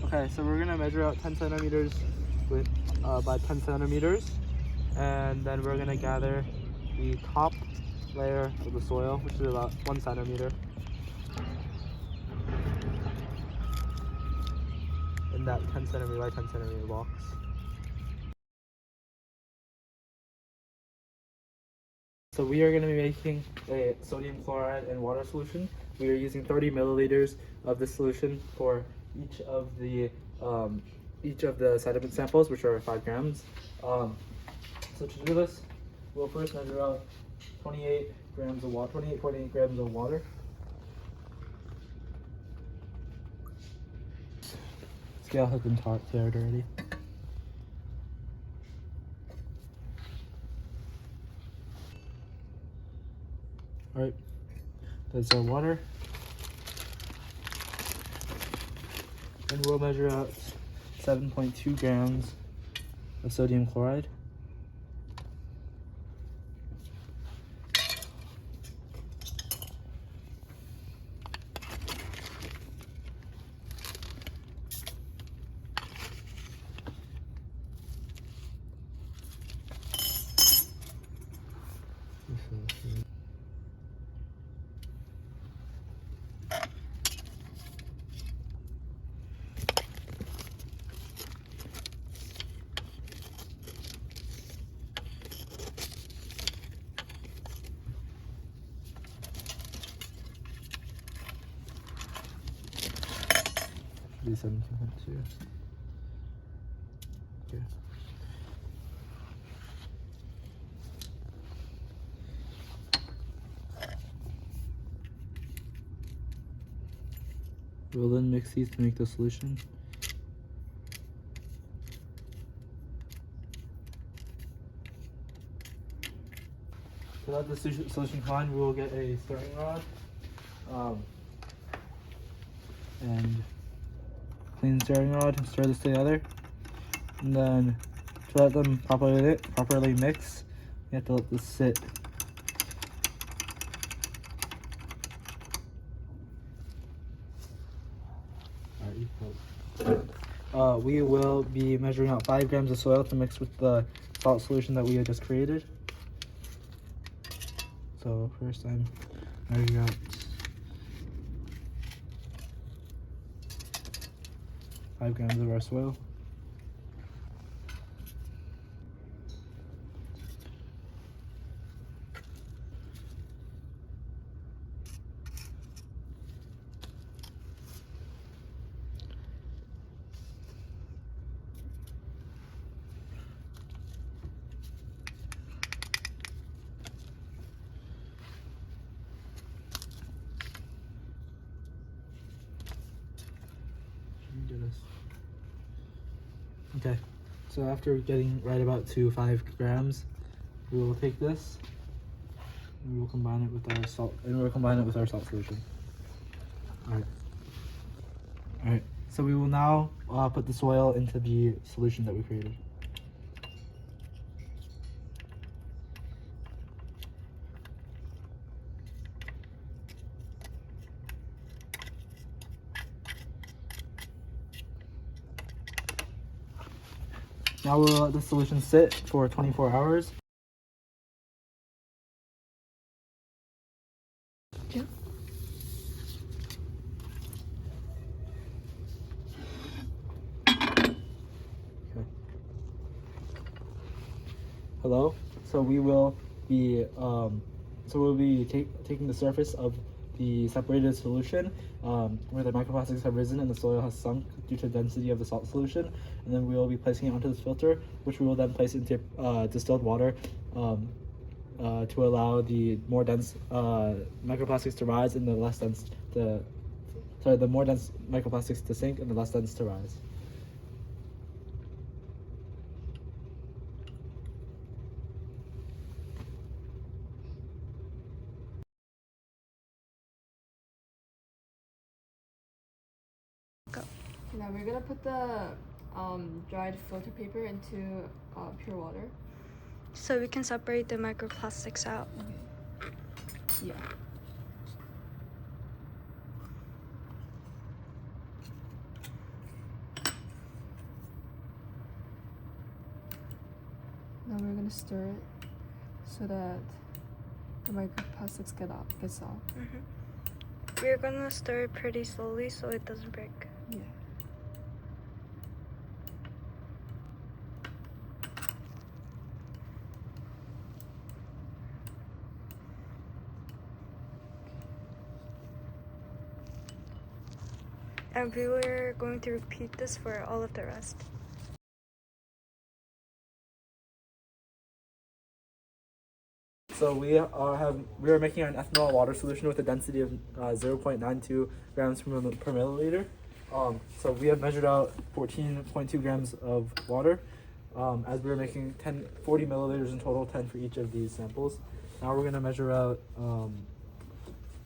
Okay, so we're gonna measure out 10 centimeters with by 10 centimeters, and then we're gonna gather the top layer of the soil, which is about 1 centimeter, in that 10 centimeter by 10 centimeter box. So we are going to be making a sodium chloride and water solution. We are using 30 milliliters of this solution for each of the sediment samples, which are 5 grams. So to do this, we'll first measure out 28 grams of water, 28.8 grams of water. Scale has been tared already. All right, that's our water. And we'll measure out 7.2 grams of sodium chloride. Do 7.2. Okay. We'll then mix these to make the solution. To let the solution combine, we will get a stirring rod and clean stirring rod and stir this together. And then to let them properly mix, you have to let this sit. We will be measuring out 5 grams of soil to mix with the salt solution that we had just created. So first I'm measuring out 5 grams of our soil. Okay, so after getting right about to 5 grams, we will take this and we will combine it with our salt, solution. All right. So we will now put the soil into the solution that we created. Now we'll let the solution sit for 24 hours. Yeah. Okay. Hello. So we will be taking the surface of the separated solution where the microplastics have risen and the soil has sunk due to the density of the salt solution, and then we will be placing it onto this filter, which we will then place into distilled water to allow the more dense microplastics to rise and the more dense microplastics to sink and the less dense to rise. Now we're gonna put the dried filter paper into pure water. So we can separate the microplastics out. Okay. Yeah. and stir it so that the microplastics gets out. We're gonna stir it pretty slowly so it doesn't break. Yeah. And we were going to repeat this for all of the rest. So we are making an ethanol water solution with a density of 0.92 grams per milliliter. So we have measured out 14.2 grams of water, as we were making 40 milliliters in total, 10 for each of these samples. Now we're gonna measure out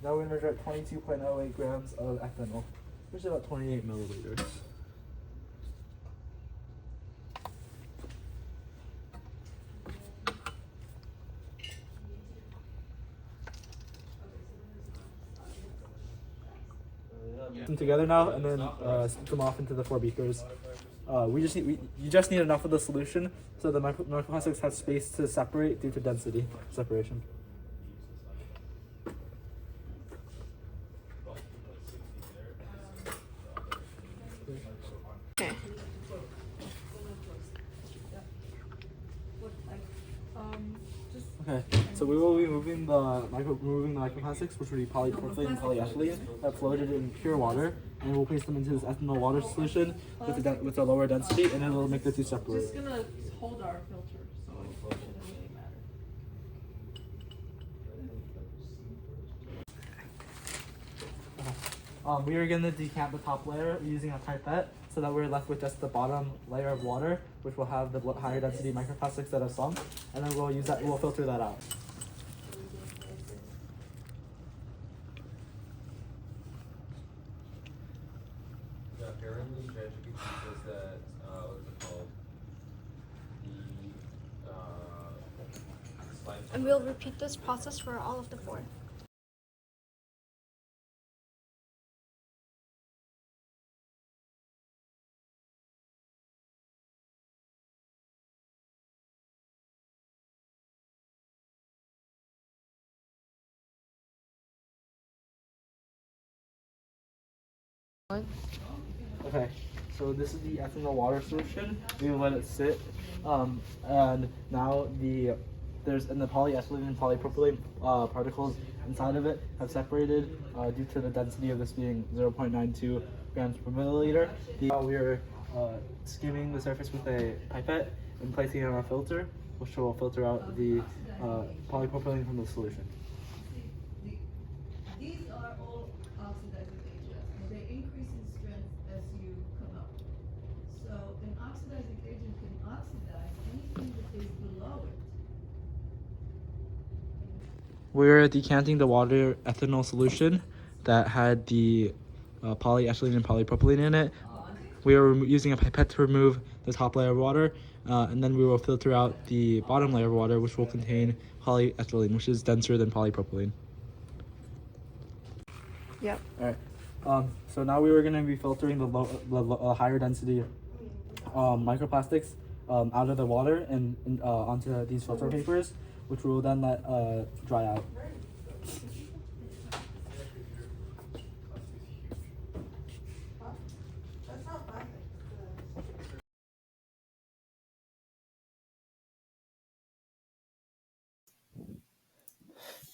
22.08 grams of ethanol, which is about 28 milliliters. Them together now, and then split them off into the 4 beakers. You just need enough of the solution so the microplastics have space to separate due to density separation. Okay. Okay, so we will be moving the microplastics, which will be polypropylene and polyethylene, that floated in pure water, and we'll place them into this ethanol water solution with a lower density, and it will make the two separate. Just gonna hold our filter, so it shouldn't really matter. We are going to decant the top layer using a pipette so that we're left with just the bottom layer of water, which will have the higher density microplastics that have sunk, and then we'll filter that out. Apparently, ChatGPT says that, what's it called? Slide. And we'll repeat this process for all of the 4. Okay, so this is the ethanol water solution. We will let it sit, and now the polyethylene and polypropylene particles inside of it have separated due to the density of this being 0.92 grams per milliliter. Now we are skimming the surface with a pipette and placing it on our filter, which will filter out the polypropylene from the solution. These are all oxidizing agents, and they increase in strength as you come up. So an oxidizing agent can oxidize anything that is below it. We're decanting the water ethanol solution that had the polyethylene and polypropylene in it. We are using a pipette to remove the top layer of water, and then we will filter out the bottom layer of water, which will contain polyethylene, which is denser than polypropylene. Yep. Alright, so now we were going to be filtering the higher density microplastics out of the water and onto these filter papers, which we will then let dry out.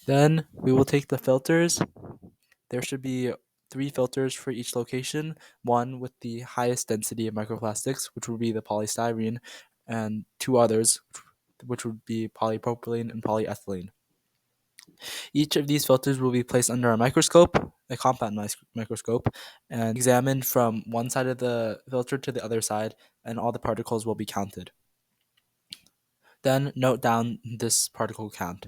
Then we will take the filters. There should be 3 filters for each location, one with the highest density of microplastics, which would be the polystyrene, and 2 others, which would be polypropylene and polyethylene. Each of these filters will be placed under a microscope, a compound microscope, and examined from one side of the filter to the other side, and all the particles will be counted. Then note down this particle count.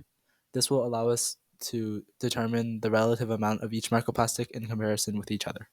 This will allow us to determine the relative amount of each microplastic in comparison with each other.